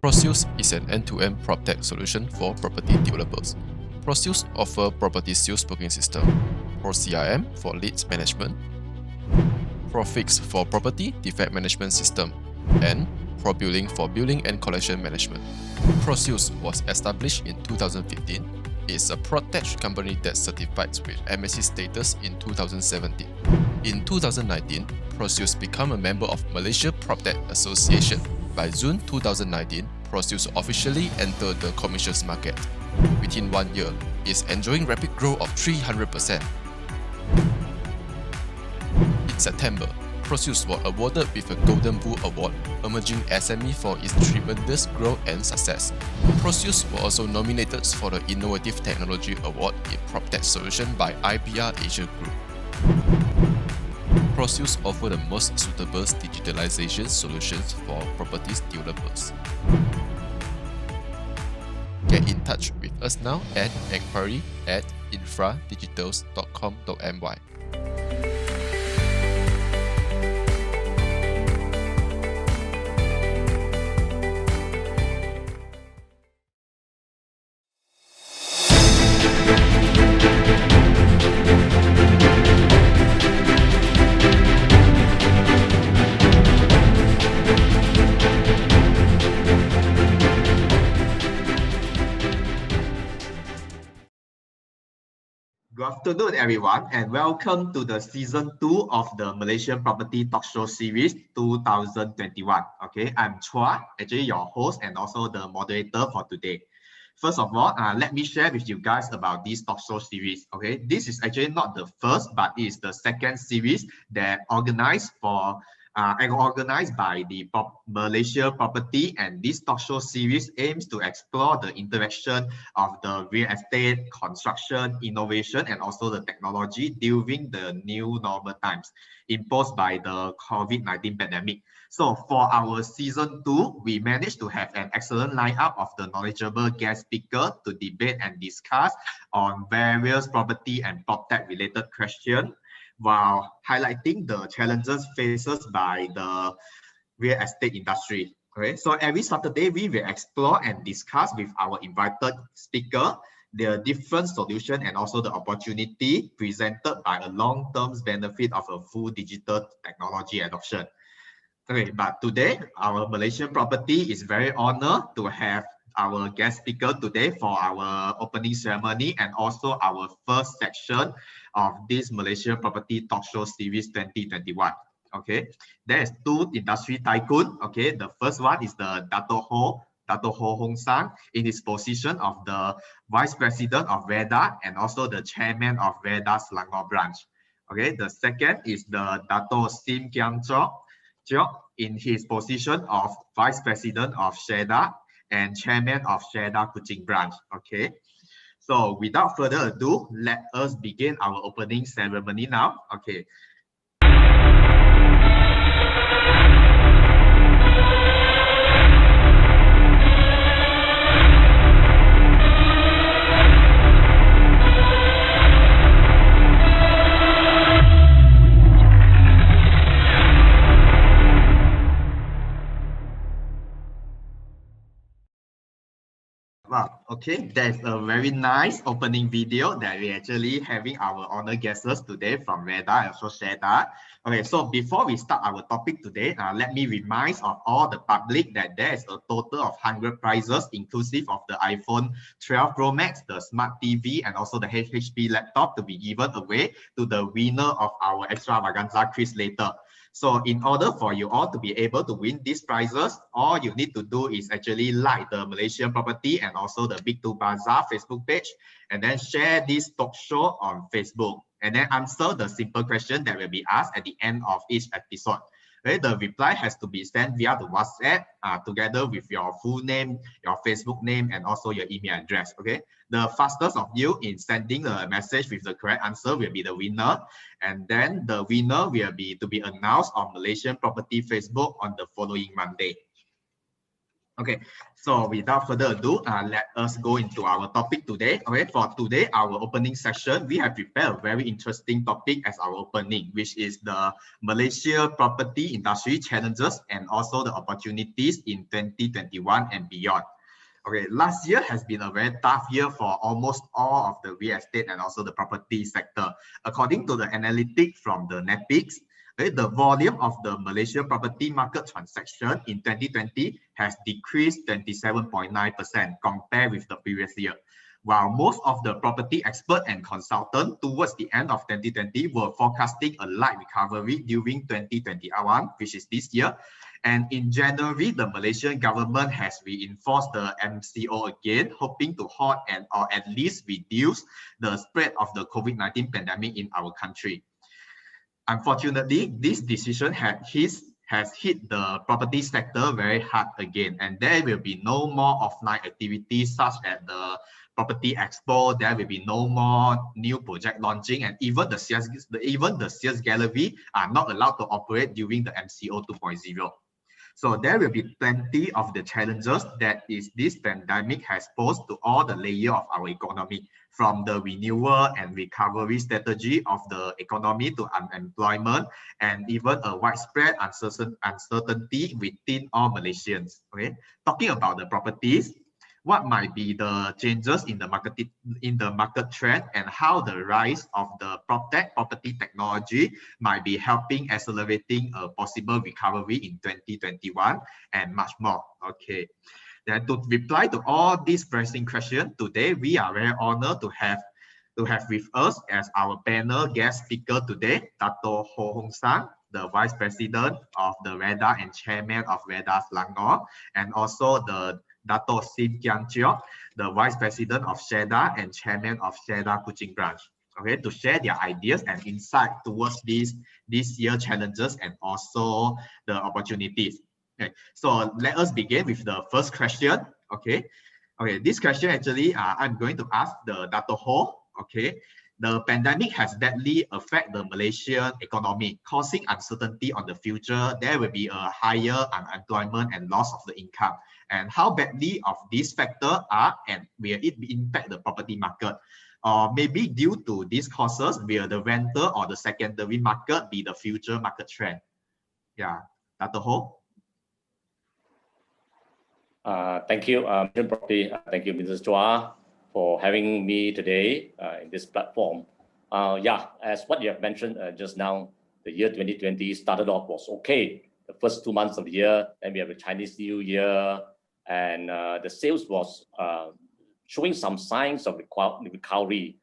Proceus is an end-to-end PropTech solution for property developers. Proceus offer property sales booking system, ProCRM for leads management, ProFix for property defect management system, and ProBilling for billing and collection management. Proceus was established in 2015. It's a PropTech company that certified with MSC status in 2017. In 2019, Proceus became a member of Malaysia PropTech Association. By June 2019, Proceus officially entered the commercials market. Within 1 year, it's enjoying rapid growth of 300%. In September, Proceus was awarded with a Golden Bull Award, emerging SME for its tremendous growth and success. Proceus was also nominated for the Innovative Technology Award in PropTech Solution by IBR Asia Group. Proceus offers the most suitable digitalization solutions for properties developers. Get in touch with us now at enquiry@infradigitals.com.my. Good afternoon, everyone, and welcome to the season 2 of the Malaysian Property Talk Show Series 2021. Okay, I'm Chua, actually your host and also the moderator for today. First of all, let me share with you guys about this talk show series. Okay, this is actually not the first, but it's the second series that organized by the Malaysia Property, and this talk show series aims to explore the interaction of the real estate, construction, innovation, and also the technology during the new normal times imposed by the COVID-19 pandemic. So for our season 2, we managed to have an excellent lineup of the knowledgeable guest speakers to debate and discuss on various property and PropTech related questions, while highlighting the challenges faced by the real estate industry. Okay, so every Saturday we will explore and discuss with our invited speaker the different solution and also the opportunity presented by a long-term benefit of a full digital technology adoption. Okay, but today our Malaysian Property is very honored to have our guest speaker today for our opening ceremony and also our first section of this Malaysia Property Talk Show Series 2021. Okay, there's two industry tycoon. Okay, the first one is the Dato' Ho Hong Sang, in his position of the Vice President of REDA and also the Chairman of REDA Selangor branch. Okay, the second is the Dato' Sim Kiang Chok, in his position of Vice President of SHEDA and Chairman of SHEDA Kuching branch. Okay, so without further ado, let us begin our opening ceremony now. Okay. Wow, okay, that's a very nice opening video that we're actually having our honored guests today from REDA and also SHEDA. Okay, so before we start our topic today, let me remind of all the public that there is a total of 100 prizes inclusive of the iPhone 12 Pro Max, the Smart TV, and also the HP laptop to be given away to the winner of our extravaganza quiz later. So in order for you all to be able to win these prizes, all you need to do is actually like the Malaysian Property and also the Big 2 Bazaar Facebook page, and then share this talk show on Facebook, and then answer the simple question that will be asked at the end of each episode. Okay, the reply has to be sent via the WhatsApp together with your full name, your Facebook name, and also your email address. Okay, the fastest of you in sending a message with the correct answer will be the winner, and then the winner will be to be announced on Malaysian Property Facebook on the following Monday. Okay, so without further ado, let us go into our topic today. Okay, for today, our opening session, we have prepared a very interesting topic as our opening, which is the Malaysia property industry challenges and also the opportunities in 2021 and beyond. Okay, last year has been a very tough year for almost all of the real estate and also the property sector. According to the analytics from the NEPICS, the volume of the Malaysia property market transaction in 2020 has decreased 27.9% compared with the previous year. While most of the property expert and consultant towards the end of 2020 were forecasting a light recovery during 2021, which is this year. And in January, the Malaysian government has reinforced the MCO again, hoping to halt and or at least reduce the spread of the COVID-19 pandemic in our country. Unfortunately, this decision has hit the property sector very hard again, and there will be no more offline activities such as the property expo. There will be no more new project launching, and even the sales gallery are not allowed to operate during the MCO 2.0. So there will be plenty of the challenges that this pandemic has posed to all the layers of our economy, from the renewal and recovery strategy of the economy to unemployment and even a widespread uncertainty within all Malaysians. Okay, talking about the properties, what might be the changes in the market trend and how the rise of the PropTech property technology might be helping accelerating a possible recovery in 2021 and much more. Okay, then to reply to all these pressing questions today, we are very honored to have with us as our panel guest speaker today, Dato' Ho Hong Sang, the Vice President of the REDA and Chairman of REDA Selangor, and also the Dato' Sim Kiang Cheok, the Vice President of SHEDA and Chairman of SHEDA Kuching Branch, okay, to share their ideas and insight towards this year challenges and also the opportunities. Okay, so let us begin with the first question. Okay, this question actually I'm going to ask the Dato' Ho. Okay, the pandemic has badly affected the Malaysian economy, causing uncertainty on the future. There will be a higher unemployment and loss of the income. And how badly of these factors are and will it impact the property market? Or maybe due to these causes, will the rental or the secondary market be the future market trend? Yeah, Dato' Ho. Thank you, Property. Thank you, Mrs. Chua, for having me today in this platform. Yeah, as what you have mentioned just now, the year 2020 started off was okay. The first 2 months of the year, then we have a Chinese New Year, and the sales was showing some signs of recovery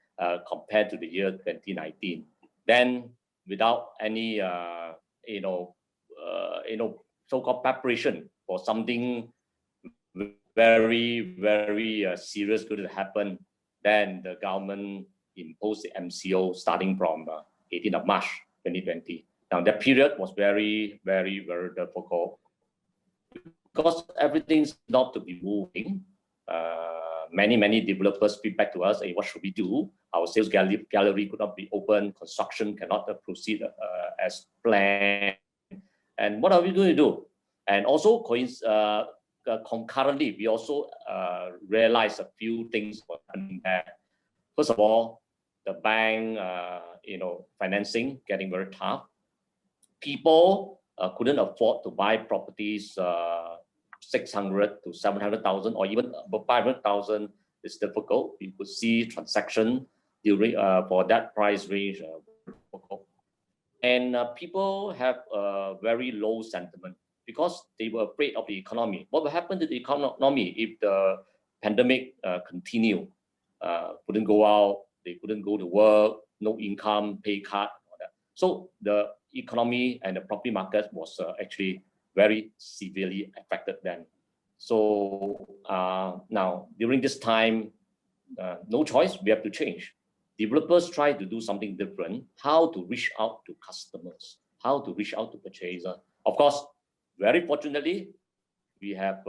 compared to the year 2019. Then, without any so-called preparation for something very serious going to happen, then the government imposed the MCO starting from 18th of March 2020. Now that period was very difficult because everything's not to be moving. Many developers feedback to us, hey, what should we do? Our sales gallery could not be open, construction cannot proceed as planned. And what are we going to do? And also concurrently, we also realized a few things were happening there. First of all, the bank, financing getting very tough. People couldn't afford to buy properties 600 to 700,000 or even above 500,000 is difficult. You could see transaction during for that price range difficult. And people have a very low sentiment because they were afraid of the economy. What will happen to the economy if the pandemic continue? Couldn't go out, they couldn't go to work, no income, pay cut, all that. So the economy and the property market was actually very severely affected then. So now during this time, no choice, we have to change. Developers try to do something different, how to reach out to customers, how to reach out to purchaser. Of course, very fortunately, we have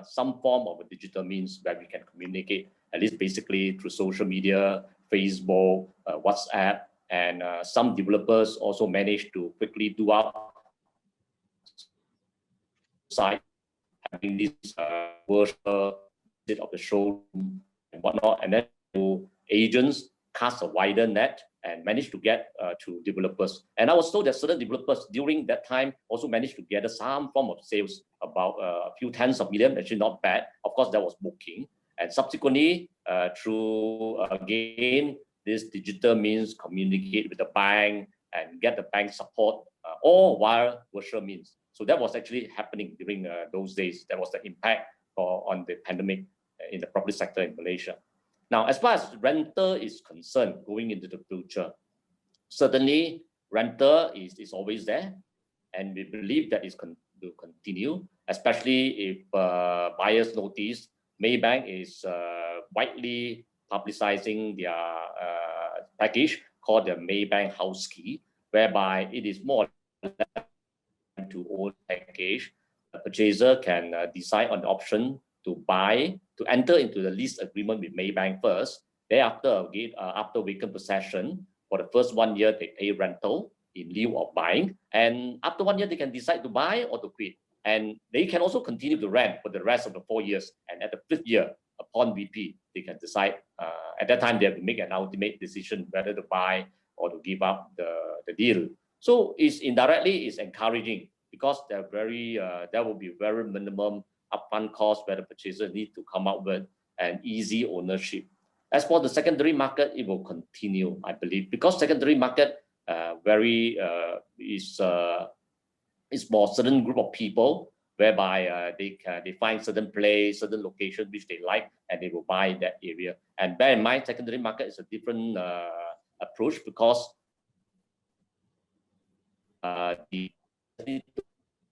some form of a digital means where we can communicate, at least basically through social media, Facebook, WhatsApp, and some developers also managed to quickly do our site having this virtual visit of the showroom and whatnot, and then agents cast a wider net and managed to get to developers. And I was told that certain developers during that time also managed to gather some form of sales, about a few tens of millions, actually not bad. Of course, that was booking. And subsequently, through again, this digital means communicate with the bank and get the bank support, all via virtual means. So that was actually happening during those days. That was the impact on the pandemic in the property sector in Malaysia. Now, as far as rental is concerned, going into the future, certainly rental is always there, and we believe that will continue, especially if buyers notice Maybank is widely publicizing their package called the Maybank House Key, whereby it is more to own package. The purchaser can decide on the option to enter into the lease agreement with Maybank first. Thereafter, after vacant possession, for the first 1 year, they pay rental in lieu of buying. And after 1 year, they can decide to buy or to quit. And they can also continue to rent for the rest of the 4 years. And at the 5th year, upon VP, they can decide. At that time, they have to make an ultimate decision whether to buy or to give up the deal. So it's indirectly is encouraging, because there will be very minimum upfront cost where the purchaser need to come up with an easy ownership. As for the secondary market, it will continue, I believe, because secondary market is for a certain group of people, whereby they find certain place, certain location which they like, and they will buy that area. And bear in mind, secondary market is a different approach, because they need to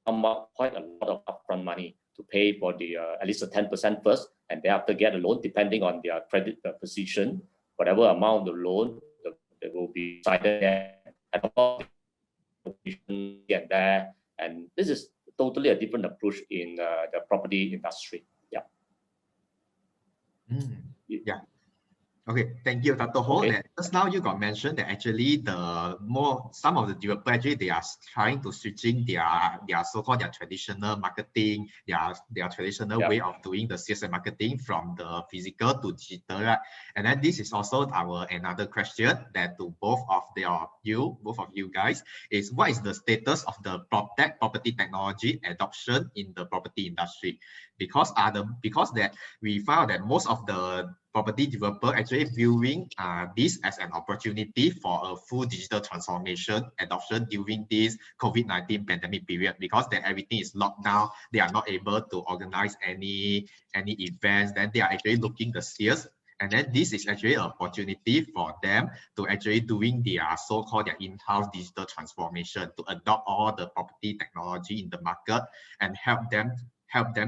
come up quite a lot of upfront money to pay for the at least a 10% first, and thereafter get a loan depending on their credit position. Whatever amount of the loan that will be decided and there, and this is totally a different approach in the property industry. Yeah. Yeah. Okay, thank you, Dr. Ho. Okay. Just now you got mentioned that actually some of the developers actually they are trying to switching their so-called their traditional marketing, their traditional way of doing the sales and marketing from the physical to digital, right? And then this is also our another question that to both of you guys is, what is the status of the PropTech property technology adoption in the property industry? Because that we found that most of the property developer actually viewing this as an opportunity for a full digital transformation adoption during this COVID-19 pandemic period, because then everything is locked down. They are not able to organize any events. Then they are actually looking the sales. And then this is actually an opportunity for them to actually doing their so-called their in-house digital transformation, to adopt all the property technology in the market and help them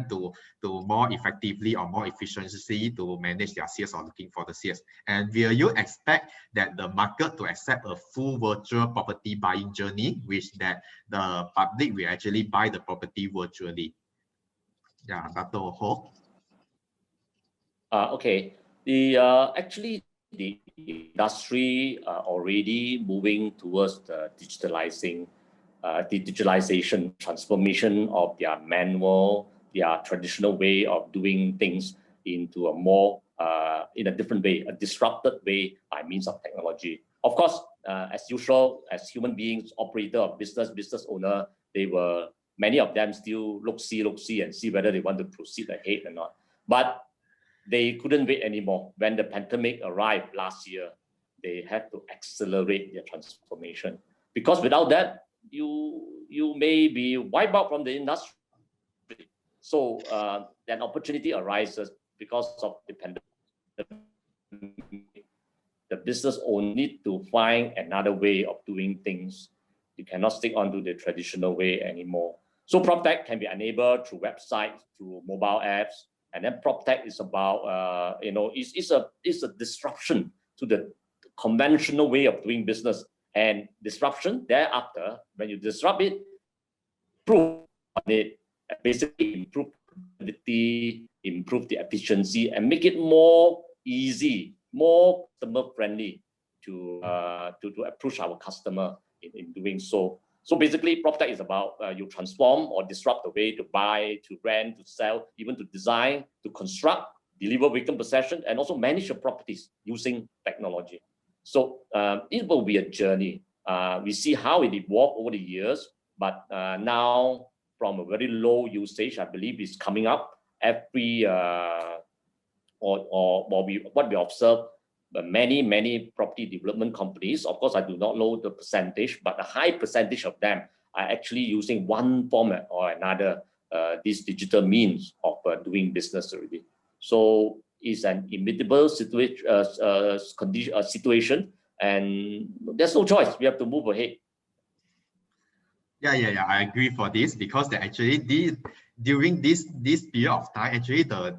to more effectively or more efficiently to manage their sales or looking for the sales. And will you expect that the market to accept a full virtual property buying journey, which that the public will actually buy the property virtually? Yeah, Dr. Ho. Okay. Actually, the industry are already moving towards the digitalization transformation of their traditional way of doing things into a more in a different way, a disrupted way by means of technology. Of course, as usual, as human beings, operator of business owner, many of them still look see and see whether they want to proceed ahead or not. But they couldn't wait anymore. When the pandemic arrived last year, they had to accelerate their transformation, because without that, you may be wiped out from the industry. So an opportunity arises because of the pandemic. The business owner need to find another way of doing things. You cannot stick onto the traditional way anymore. So PropTech can be enabled through websites, through mobile apps, and then PropTech is about it's a disruption to the conventional way of doing business. And disruption thereafter, when you disrupt it, improve on it, basically improve quality, improve the efficiency, and make it more easy, more customer friendly to approach our customer in doing so. So basically, PropTech is about you transform or disrupt the way to buy, to rent, to sell, even to design, to construct, deliver vacant possession, and also manage your properties using technology. So it will be a journey. We see how it evolved over the years, but now from a very low usage, I believe is coming up every what we observe. Many property development companies, of course, I do not know the percentage, but a high percentage of them are actually using one format or another these digital means of doing business already. So it's an immutable situation, and there's no choice. We have to move ahead. Yeah. I agree for this, because that actually during this period of time, actually the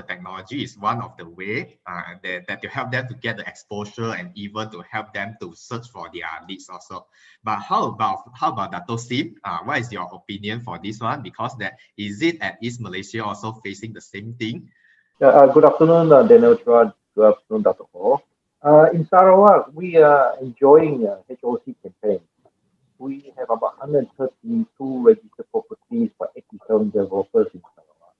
technology is one of the way that to help them to get the exposure and even to help them to search for their needs also. But how about Dato' Sim? What is your opinion for this one? Because that is it at East Malaysia also facing the same thing? Good afternoon, Daniel Chua. Good afternoon, Dr. Ho. In Sarawak, we are enjoying HOC campaign. We have about 132 registered properties by 87 developers in Sarawak.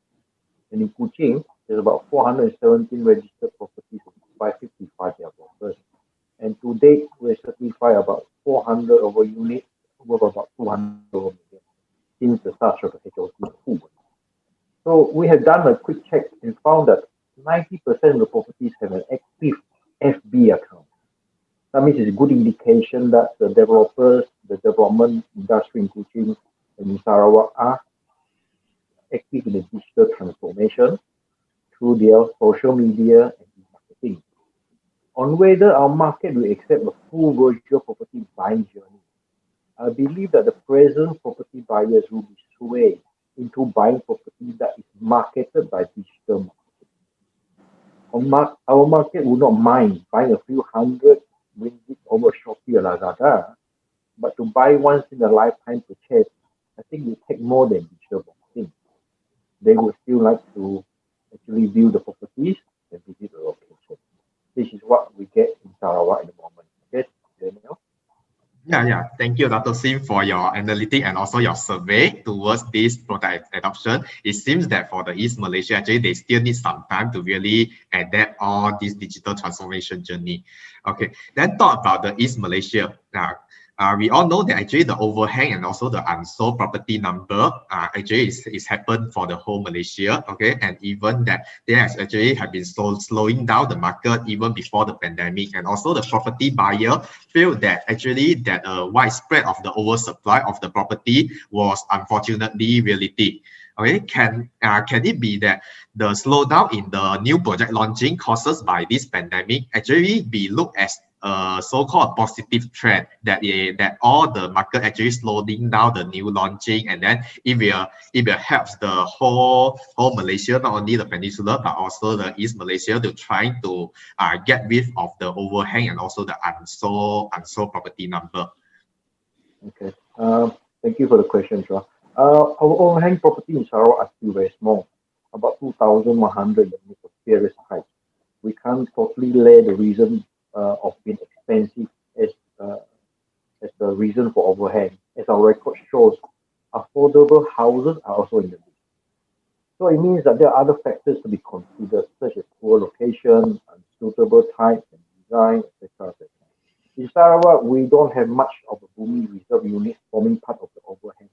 And in Kuching, there's about 417 registered properties by 55 developers. And to date, we certified about 400 over units worth about 200 over million since the start of the HOC movement. So we have done a quick check and found that 90% of the properties have an active FB account. That means it's a good indication that the developers, the development industry in Kuching and in Sarawak are active in the digital transformation through their social media and marketing. On whether our market will accept a full virtual property buying journey, I believe that the present property buyers will be swayed into buying property that is marketed by digital marketing. Our market will not mind buying a few hundred ringgit over Shopee or Lazada, but to buy once in a lifetime purchase, I think it will take more than digital marketing. They would still like to actually view the properties and visit the location. This is what we get in Sarawak at the moment. Okay, Daniel? Yeah. Thank you, Dr. Sim, for your analytic and also your survey towards this product adoption. It seems that for the East Malaysia, actually, they still need some time to really adapt all this digital transformation journey. Okay, then talk about the East Malaysia. We all know that actually the overhang and also the unsold property number actually is happened for the whole Malaysia. Okay, and even that they has actually have been slowing down the market even before the pandemic, and also the property buyer feel that actually that widespread of the oversupply of the property was unfortunately reality. Okay, can it be that the slowdown in the new project launching caused by this pandemic actually be looked as a so-called positive trend, that all the market actually slowing down the new launching, and then it will helps the whole Malaysia, not only the peninsula but also the East Malaysia, to trying to get rid of the overhang and also the unsold property number? Okay. Thank you for the question, Chua. Our overhang property in Sarawak are still very small, about 2,100 units of various heights. We can't totally lay the reason of being expensive as the reason for overhang. As our record shows, affordable houses are also in the list. So it means that there are other factors to be considered, such as poor location, unsuitable type and design, etc. In Sarawak, we don't have much of a Bumi reserve unit forming part of the overhang.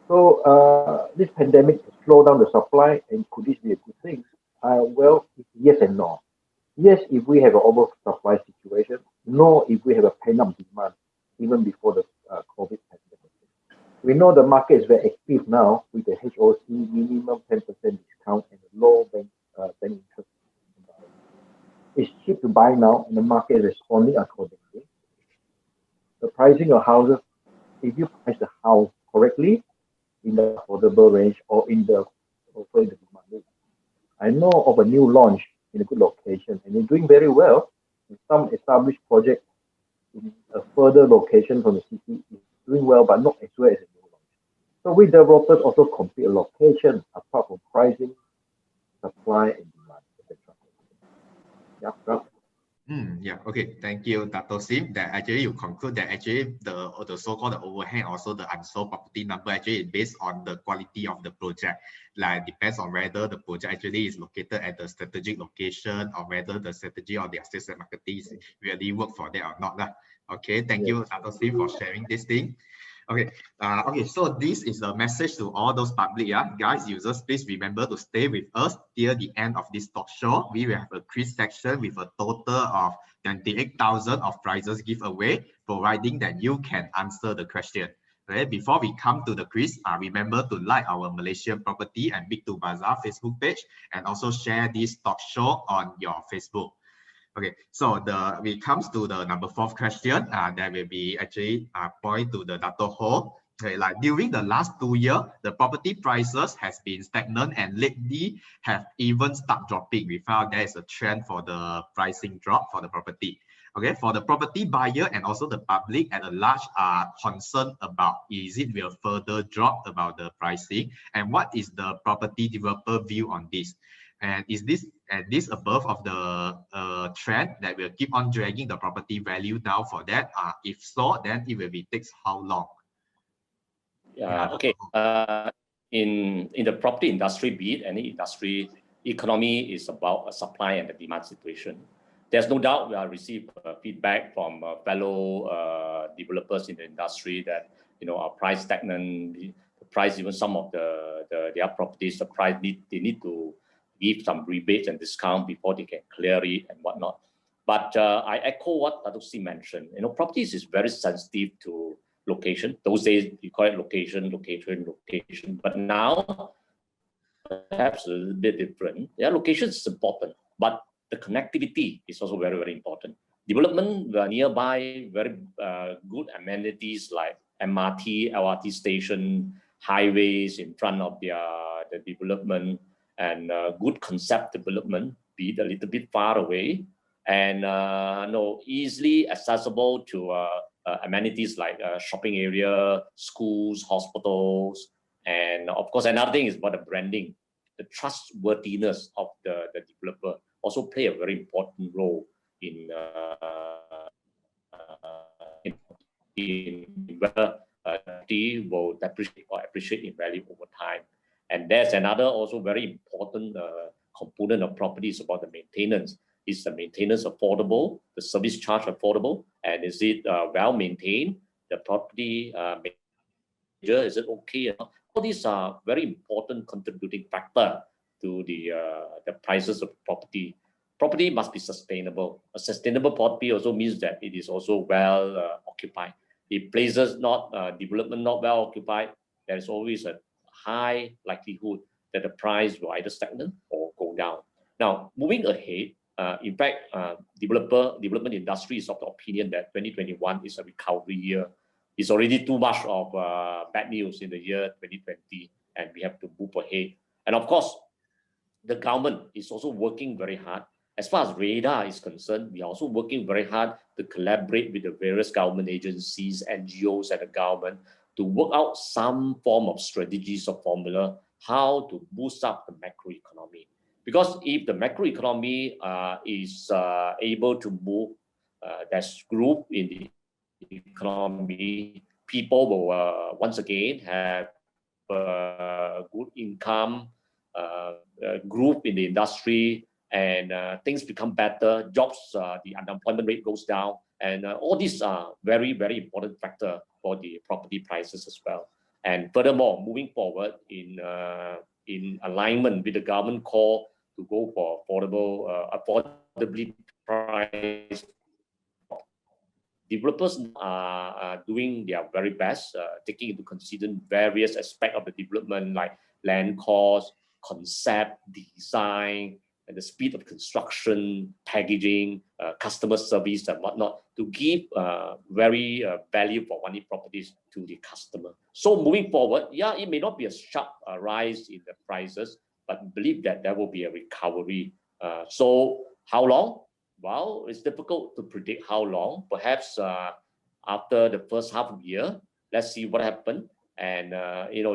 So this pandemic slowed down the supply, and could this be a good thing? Well, yes and no. Yes, if we have an oversupply situation. No, if we have a pent-up demand, even before the COVID pandemic. We know the market is very active now with the HOC minimum 10% discount and a low bank interest. It's cheap to buy now, and the market is responding accordingly. The pricing of houses, if you price the house correctly, in the affordable range or in the demand range. I know of a new launch in a good location, and it's doing very well. In some established project in a further location from the city is doing well, but not as well as a new launch. So we developers also compete a location apart from pricing, supply, and demand, etc. Yeah. Yeah, okay. Thank you, Dr. Sim. That actually you conclude that actually the so-called the overhang, also the unsold property number actually is based on the quality of the project. Like depends on whether the project actually is located at the strategic location or whether the strategy or the sales and marketing really work for that or not. Okay, thank you, Dr. Sim, for sharing this thing. Okay, so this is a message to all those public, guys, users, please remember to stay with us till the end of this talk show. We will have a quiz section with a total of 28,000 of prizes giveaway, providing that you can answer the question. Okay, before we come to the quiz, remember to like our Malaysian Property and Big to Bazaar Facebook page, and also share this talk show on your Facebook. Okay, so we comes to the number 4th question. That will be actually point to the Dr. Ho. Okay, like during the last 2 years, the property prices has been stagnant and lately have even start dropping. We found there is a trend for the pricing drop for the property. Okay, for the property buyer and also the public at a large are concerned about is it will further drop about the pricing, and what is the property developer view on this? And is this above of the trend that will keep on dragging the property value down for that? If so, then it will be takes how long? Okay. In the property industry, be it any industry, economy is about a supply and the demand situation. There's no doubt we have received feedback from fellow developers in the industry that our price stagnant, the price, even some of their properties, the price they need to give some rebates and discount before they can clear it and whatnot. But I echo what Dr. C mentioned. Properties is very sensitive to location. Those days you call it location. But now perhaps a little bit different. Yeah, location is important, but the connectivity is also very, very important. Development nearby, very good amenities like MRT, LRT station, highways in front of the development, and good concept development, be it a little bit far away, and easily accessible to amenities like shopping area, schools, hospitals, and of course another thing is about the branding. The trustworthiness of the developer also play a very important role in whether they will depreciate or appreciate in value over time. And there's another also very important component of property is about the maintenance. Is the maintenance affordable? The service charge affordable? And is it well maintained? The property manager, is it okay? All these are very important contributing factor to the prices of property. Property must be sustainable. A sustainable property also means that it is also well occupied. If places development not well occupied, there is always a high likelihood that the price will either stagnant or go down. Now, moving ahead, in fact, development industry is of the opinion that 2021 is a recovery year. It's already too much of bad news in the year 2020, and we have to move ahead. And of course, the government is also working very hard. As far as radar is concerned, we are also working very hard to collaborate with the various government agencies, NGOs, and the government to work out some form of strategies or formula how to boost up the macroeconomy. Because if the macroeconomy is able to move, there's growth in the economy, people will once again have good income, growth in the industry, and things become better, jobs, the unemployment rate goes down, and all these are very, very important factor for the property prices as well. And furthermore, moving forward in alignment with the government call to go for affordably priced, developers are doing their very best, taking into consideration various aspects of the development like land cost, concept, design, and the speed of construction, packaging, customer service, and whatnot, to give very value for money properties to the customer. So moving forward, yeah, it may not be a sharp rise in the prices, but believe that there will be a recovery. So how long? Well, it's difficult to predict how long. Perhaps after the first half of the year, let's see what happened. And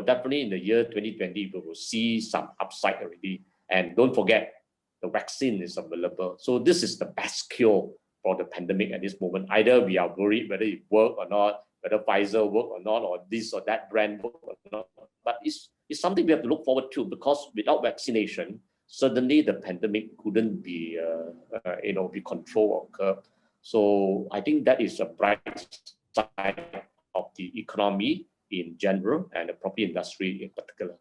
definitely in the year 2020, we will see some upside already. And don't forget, the vaccine is available. So this is the best cure for the pandemic at this moment. Either we are worried whether it work or not, whether Pfizer work or not, or this or that brand work or not. But it's something we have to look forward to, because without vaccination, certainly the pandemic couldn't be be controlled or curbed. So I think that is a bright side of the economy in general and the property industry in particular.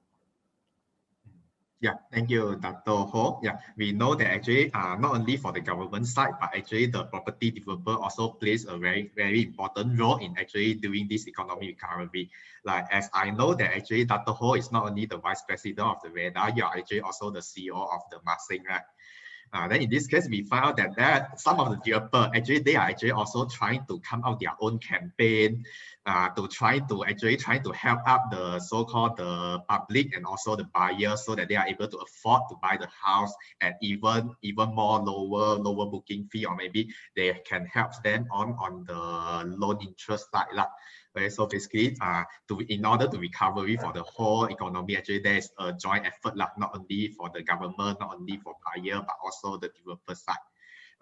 Yeah, thank you, Dr. Ho. Yeah, we know that actually not only for the government side, but actually the property developer also plays a very, very important role in actually doing this economic recovery. Like, as I know that actually Dr. Ho is not only the Vice President of the REDA, you are actually also the CEO of the Masing, right? Then in this case, we find out that some of the developers actually they are actually also trying to come out their own campaign to try to help out the so-called the public and also the buyers, so that they are able to afford to buy the house at even more lower booking fee, or maybe they can help them on the loan interest side lah. Okay, so basically, in order to recovery for the whole economy, actually there is a joint effort lah, not only for the government, not only for buyer, but also the developer side.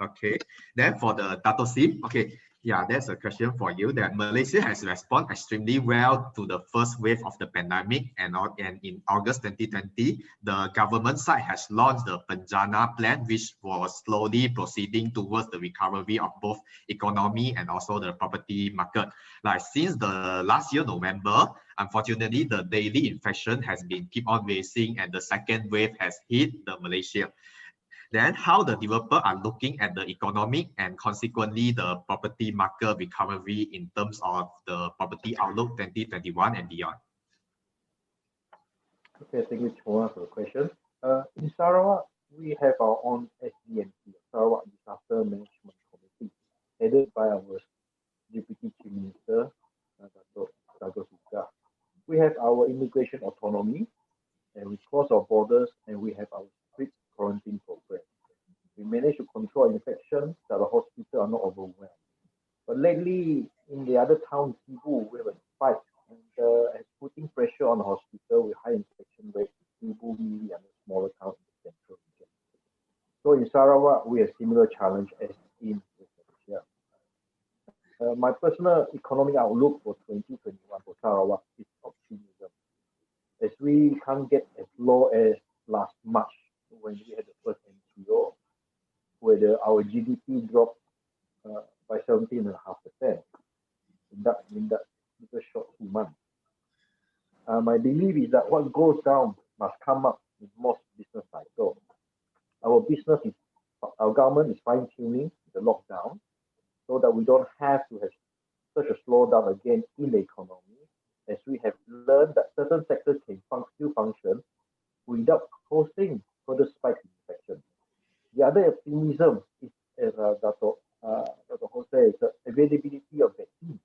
Okay, then for the Dato Sim, okay, yeah, that's a question for you. That Malaysia has responded extremely well to the first wave of the pandemic, and in August 2020, the government side has launched the Penjana plan, which was slowly proceeding towards the recovery of both economy and also the property market. Like since the last year November, unfortunately, the daily infection has been keep on rising, and the second wave has hit the Malaysia. Then how the developer are looking at the economic and consequently the property market recovery in terms of the property outlook 2021 and beyond. Okay, thank you, Chua, for the question. In Sarawak, we have our own SDMC, Sarawak Disaster Management Committee, headed by our Deputy Chief Minister, Dr. Suka. We have our immigration autonomy, and we cross our borders, and we have our strict quarantine program. We manage to control infection that the hospital are not overwhelmed. But lately, in the other town, Cebu, we have a spike, and it's putting pressure on the hospital with high infection rate in Cebu, Miri, and the smaller towns in the central region. So in Sarawak, we have similar challenge as in Malaysia. My personal economic outlook for 2021 for Sarawak is optimism, as we can't get as low as last March when we had the first MPO, where our GDP dropped by 17.5% in that short 2 months. My belief is that what goes down must come up in most business cycles. Our government is fine-tuning the lockdown so that we don't have to have such a slowdown again in the economy, as we have learned that certain sectors can still function without causing further spikes in infection. The other optimism is, as Dr. Ho said, the availability of vaccine.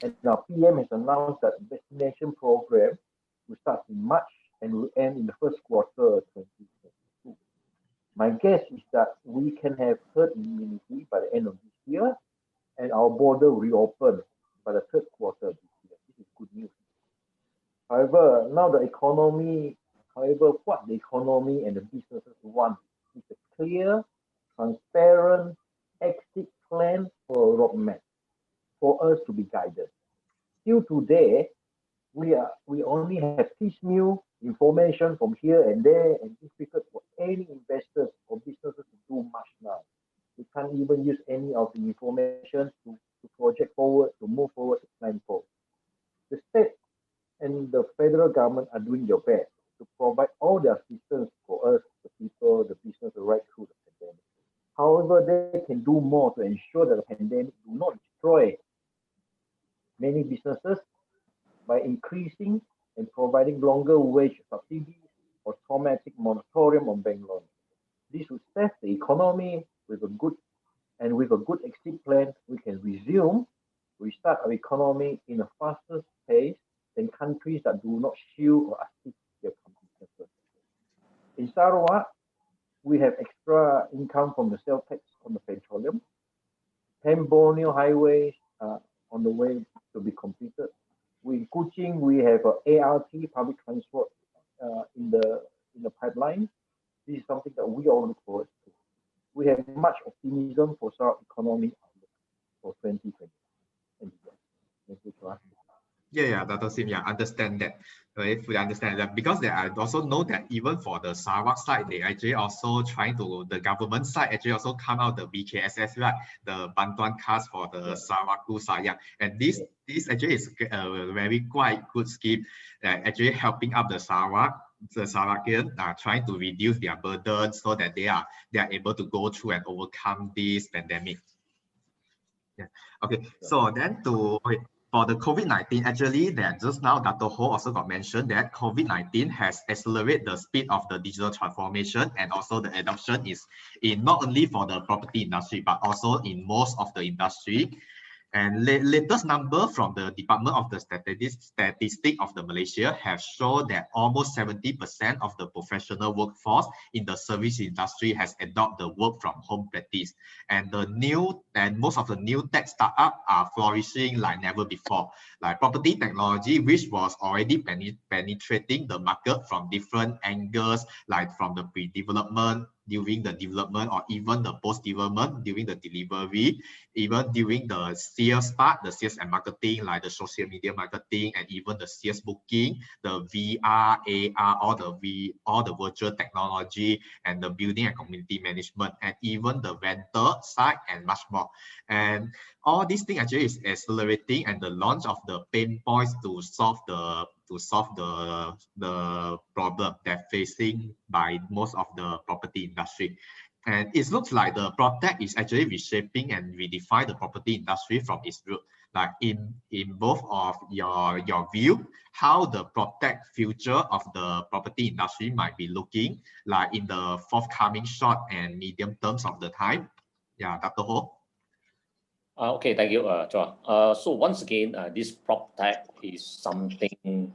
And now PM has announced that the vaccination program will start in March and will end in the first quarter of 2022. My guess is that we can have herd immunity by the end of this year, and our border will reopen by the third quarter of this year. This is good news. However, what the economy and the businesses want is a clear, transparent exit plan for a roadmap for us to be guided. Till today, we only have piecemeal information from here and there, and it's difficult for any investors or businesses to do much now. We can't even use any of the information to project forward, to move forward, to plan forward. The state and the federal government are doing their best to provide all the assistance for us, the people, the business, right through the pandemic. However, they can do more to ensure that the pandemic do not destroy many businesses by increasing and providing longer wage subsidies or automatic moratorium on bank loans. This will set the economy with a good exit plan. We can restart our economy in a faster pace than countries that do not shield or assist their businesses. In Sarawak, we have extra income from the sales tax on the petroleum. 10 Borneo highways on the way to be completed. In Kuching, we have ART, public transport, in the pipeline. This is something that we all look forward to. we have much optimism for Sarawak economic outlook for 2020. Thank you, Chua. Yeah, Dr. Sim, understand that. Right, fully understand that, because they I also know that even for the Sarawak side, they actually also trying to, the government side actually also come out the BKSS, right? The Bantuan Khas for the Sarawak to Sayang. And this actually is a very quite good scheme that actually helping up the Sarawakian trying to reduce their burden so that they are able to go through and overcome this pandemic. Yeah. Okay. So then for the COVID-19, actually, that just now Dr. Ho also got mentioned that COVID-19 has accelerated the speed of the digital transformation, and also the adoption is in not only for the property industry, but also in most of the industry. And latest number from the Department of the Statistics of the Malaysia have shown that almost 70% of the professional workforce in the service industry has adopted the work from home practice. And most of the new tech startups are flourishing like never before. Like property technology, which was already penetrating the market from different angles, like from the pre-development, during the development, or even the post-development, during the delivery, even during the sales part, the sales and marketing, like the social media marketing, and even the sales booking, the VR, AR, all the virtual technology, and the building and community management, and even the rental side, and much more. And all these things actually is accelerating, and the launch of the pain points to solve the problem that facing by most of the property industry. And it looks like the PropTech is actually reshaping and redefine the property industry from its root. Like in both of your view, how the PropTech future of the property industry might be looking like in the forthcoming short and medium terms of the time. Yeah, Dr. Ho. Okay, thank you, Chua. So once again, this PropTech is something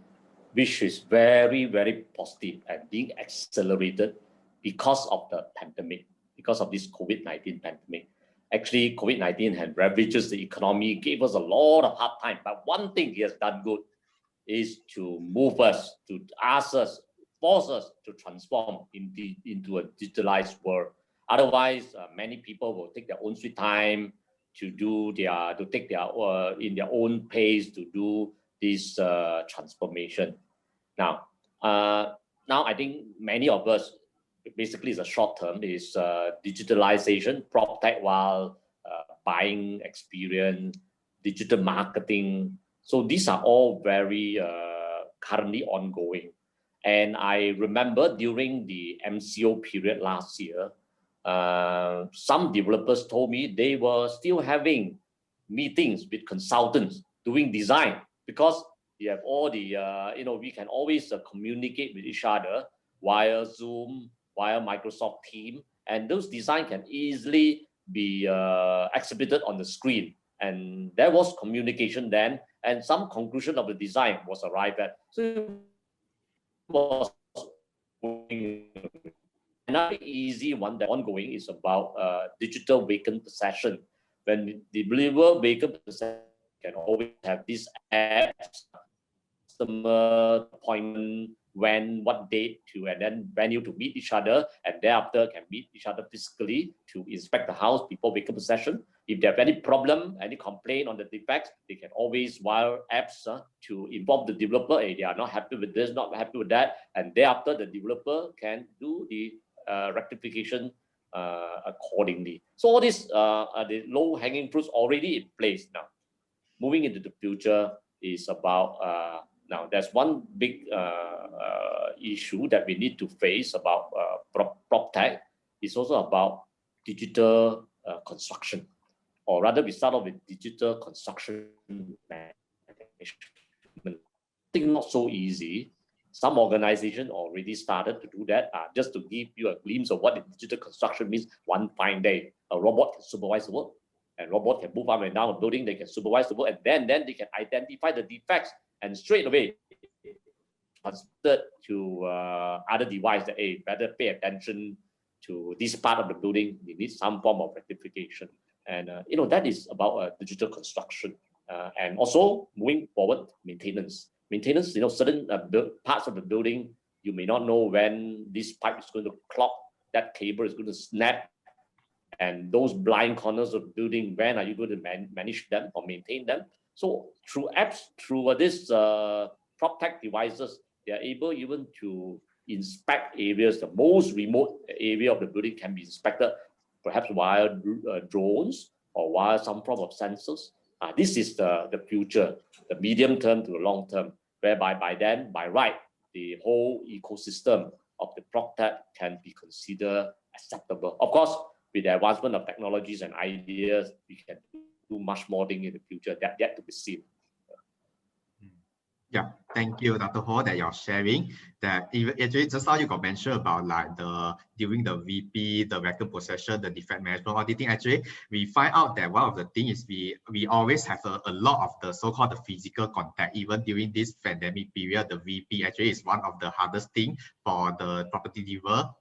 which is very, very positive and being accelerated because of the pandemic, because of this COVID-19 pandemic. Actually, COVID-19 had ravaged the economy, gave us a lot of hard time. But one thing he has done good is to move us, to ask us, force us to transform into a digitalized world. Otherwise, many people will take their own sweet time to take their in their own pace to do this transformation. Now I think many of us, basically it's a short term, is digitalization, PropTech, while buying experience, digital marketing. So these are all very currently ongoing. And I remember during the MCO period last year, some developers told me they were still having meetings with consultants doing design, because you have all the, we can always communicate with each other via Zoom, via Microsoft Teams, and those designs can easily be exhibited on the screen. And there was communication then, and some conclusion of the design was arrived at. So it was another easy one that ongoing is about digital vacant possession. When the deliver vacant possession, can always have these apps, customer appointment, when, what date to, and then venue to meet each other, and thereafter can meet each other physically to inspect the house before vacant possession. If they have any problem, any complaint on the defects, they can always wire apps to inform the developer, hey, they are not happy with this, not happy with that, and thereafter the developer can do the rectification accordingly. So all these are the low-hanging fruits already in place now. Moving into the future is about now there's one big issue that we need to face about PropTech. It's also about digital construction, or rather we start off with digital construction management. I think not so easy. Some organizations already started to do that. Just to give you a glimpse of what digital construction means, one fine day, a robot can supervise the work, and robot can move up and down a building, they can supervise the work, and then they can identify the defects and straight away transferred to other device that, hey, better pay attention to this part of the building, you need some form of rectification. And that is about digital construction. And also moving forward, maintenance. Maintenance, certain parts of the building, you may not know when this pipe is going to clog, that cable is going to snap, And those blind corners of the building, when are you going to manage them or maintain them? So through apps, through this PropTech devices, they are able even to inspect areas. The most remote area of the building can be inspected, perhaps via drones or via some form of sensors. This is the future, the medium term to the long term, whereby by then, by right, the whole ecosystem of the PropTech can be considered acceptable. Of course, with the advancement of technologies and ideas, we can do much more things in the future that yet to be seen. Yeah, thank you, Dr. Ho, that you're sharing. That even actually just now you got mentioned about like during the VP, the record possession, the defect management auditing. Actually, we find out that one of the things is we always have a lot of the so-called the physical contact. Even during this pandemic period, the VP actually is one of the hardest thing for the property developer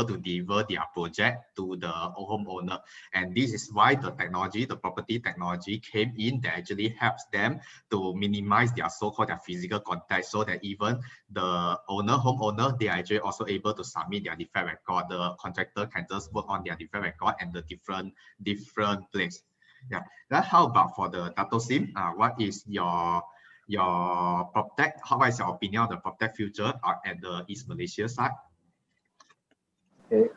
to deliver their project to the homeowner. And this is why the technology, the property technology came in that actually helps them to minimize their so-called their physical contact, so that even the homeowner, they are actually also able to submit their defect record. The contractor can just work on their defect record and the different place. Yeah. Then how about for the Dato Sim? What is your PropTech? What is your opinion on the PropTech future at the East Malaysia side? Okay,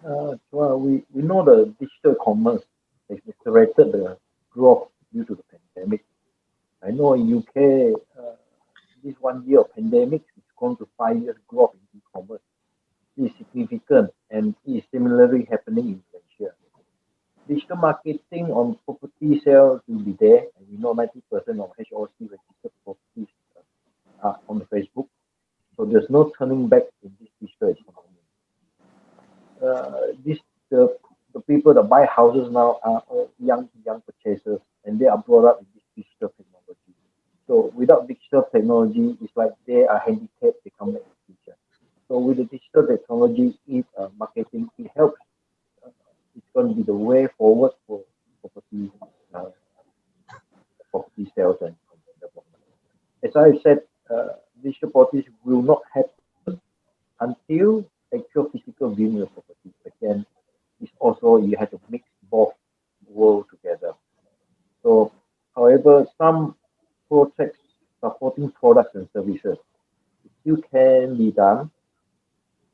well, we know the digital commerce has accelerated the growth due to the pandemic. I know in UK, this 1 year of pandemic is going to 5 years growth in e-commerce. It is significant, and it is similarly happening in Malaysia. Digital marketing on property sales will be there, and we know 90% of HOC registered properties are on Facebook. So there's no turning back in this digital economy. The people that buy houses now are all young purchasers, and they are brought up in this digital technology. So without digital technology, it's like they are handicapped, they come back in the future. So with the digital technology marketing, it helps. It's going to be the way forward for property sales and development. As I said, digital properties will not happen until actual physical viewing of property. Again, it's also you have to mix both worlds together. So, however, some projects supporting products and services still can be done,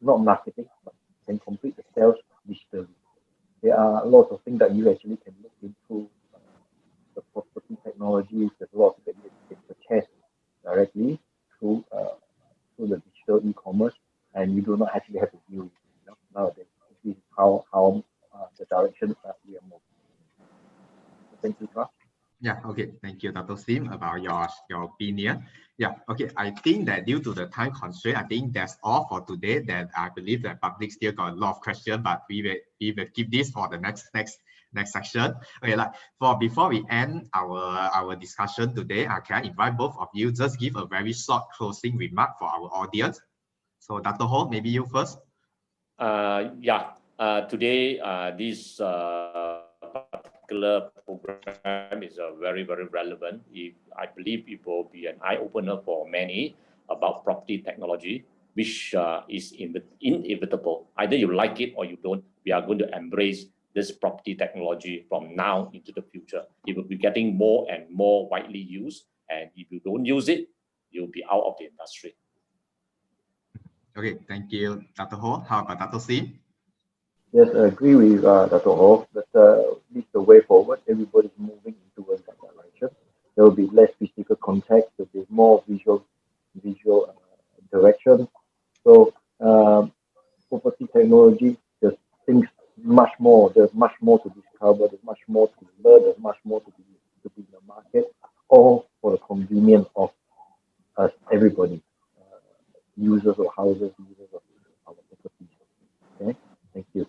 not marketing, but can complete the sales digitally. There are lots of things that you actually can look into the property technologies. There's a lot of things that you can purchase directly through the digital e-commerce, and you do not actually have to view it. Nowadays, this is how the direction that we are moving. Thank you, Josh. Yeah, okay. Thank you, Dr. Sim, about your opinion. Yeah, okay. I think that due to the time constraint, I think that's all for today. That I believe that public still got a lot of questions, but we will keep this for the next section. Okay, like before we end our discussion today, can I invite both of you just give a very short closing remark for our audience? So Dr. Ho, maybe you first. Today this particular program is very, very relevant. I believe it will be an eye-opener for many about property technology, which is inevitable. Either you like it or you don't. We are going to embrace this property technology from now into the future. It will be getting more and more widely used, and if you don't use it, you'll be out of the industry. Okay, thank you, Dr. Ho. How about Dr. Sim? Yes, I agree with Dr. Ho that this is the way forward. Everybody's moving into that direction. There will be less physical contact. There will be more visual interaction. So property technology, there's things much more. There's much more to discover. There's much more to learn. There's much more to be in the market, all for the convenience of us, everybody, users of houses, users of our properties. Okay, thank you.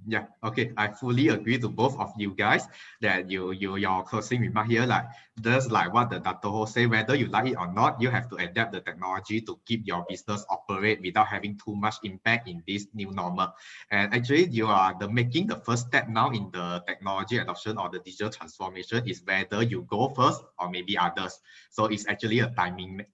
Yeah, okay. I fully agree to both of you guys that your closing remark here, like just like what the Dr. Ho say, whether you like it or not, you have to adapt the technology to keep your business operate without having too much impact in this new normal. And actually, you are making the first step now in the technology adoption or the digital transformation is whether you go first or maybe others. So it's actually a timing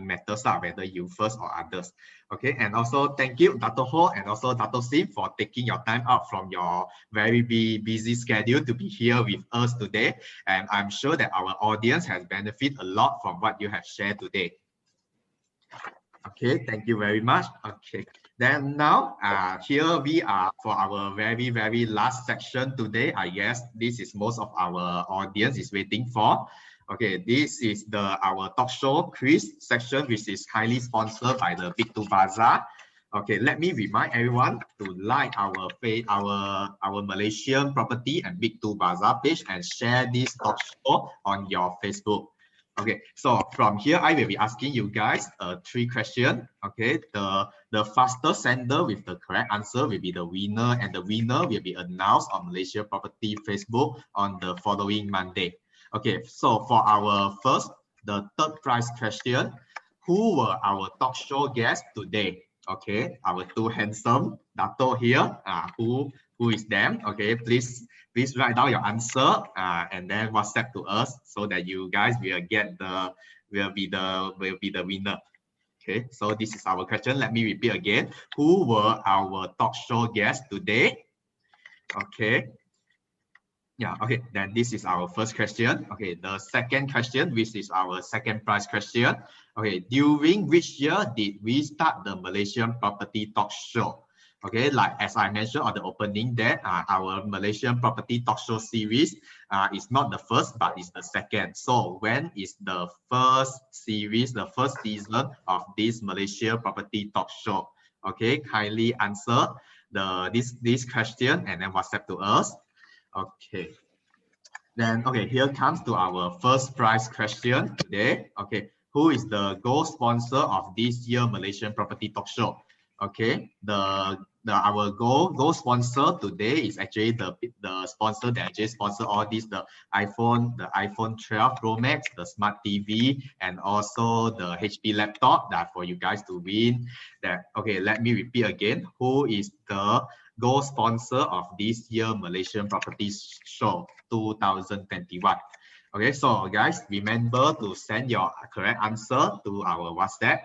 matters, whether you first or others. Okay, and also thank you, Dr. Ho and also Dr. Sim, for taking your time out from your very busy schedule to be here with us today. And I'm sure that our audience has benefited a lot from what you have shared today. Okay, thank you very much. Okay, then now here we are for our very last section today. I guess this is most of our audience is waiting for. Okay, this is our talk show quiz section, which is highly sponsored by the Big 2 Bazaar. Okay, let me remind everyone to like our Malaysian property and Big 2 Bazaar page and share this talk show on your Facebook. Okay, so from here I will be asking you guys 3 questions. Okay, the fastest sender with the correct answer will be the winner, and the winner will be announced on Malaysia Property Facebook on the following Monday. Okay, so for our the third prize question, who were our talk show guests today? Okay, our 2 handsome Dato here. Who is them? Okay, please write down your answer and then WhatsApp to us so that you guys will be the winner. Okay, so this is our question. Let me repeat again. Who were our talk show guests today? Okay. Yeah, okay, then this is our first question. Okay, the second question, which is our second prize question. Okay, during which year did we start the Malaysian Property Talk Show? Okay, like as I mentioned on the opening that our Malaysian Property Talk Show series is not the first, but is the second. So when is the first series, the first season of this Malaysia Property Talk Show? Okay, kindly answer this question and then WhatsApp to us. Okay, then okay, here comes to our first prize question today. Okay, who is the gold sponsor of this year Malaysian Property Talk Show? Okay, our gold sponsor today is actually the sponsor that actually sponsor all these, the iPhone 12 Pro Max, the smart TV, and also the HP laptop that for you guys to win. That okay, let me repeat again. Who is the gold sponsor of this year Malaysian Property Show 2021? Okay, so guys, remember to send your correct answer to our WhatsApp.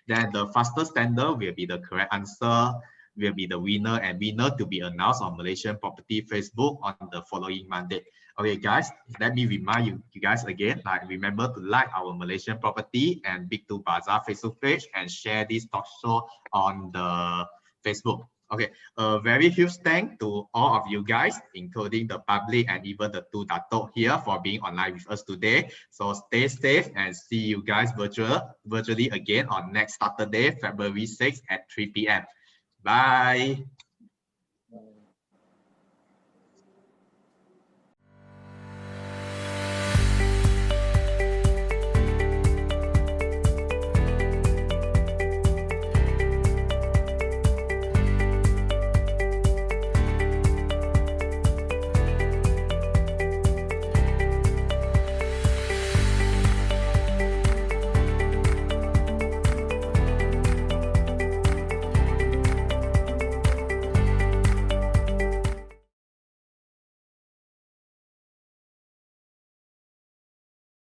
Then the fastest sender will be the correct answer, will be the winner, and winner to be announced on Malaysian Property Facebook on the following Monday. Okay, guys, let me remind you guys again, like remember to like our Malaysian Property and Big 2 Bazaar Facebook page and share this talk show on the Facebook. Okay, a very huge thank to all of you guys, including the public and even the 2 Dato here for being online with us today. So stay safe and see you guys virtually again on next Saturday, February 6th at 3 p.m. Bye.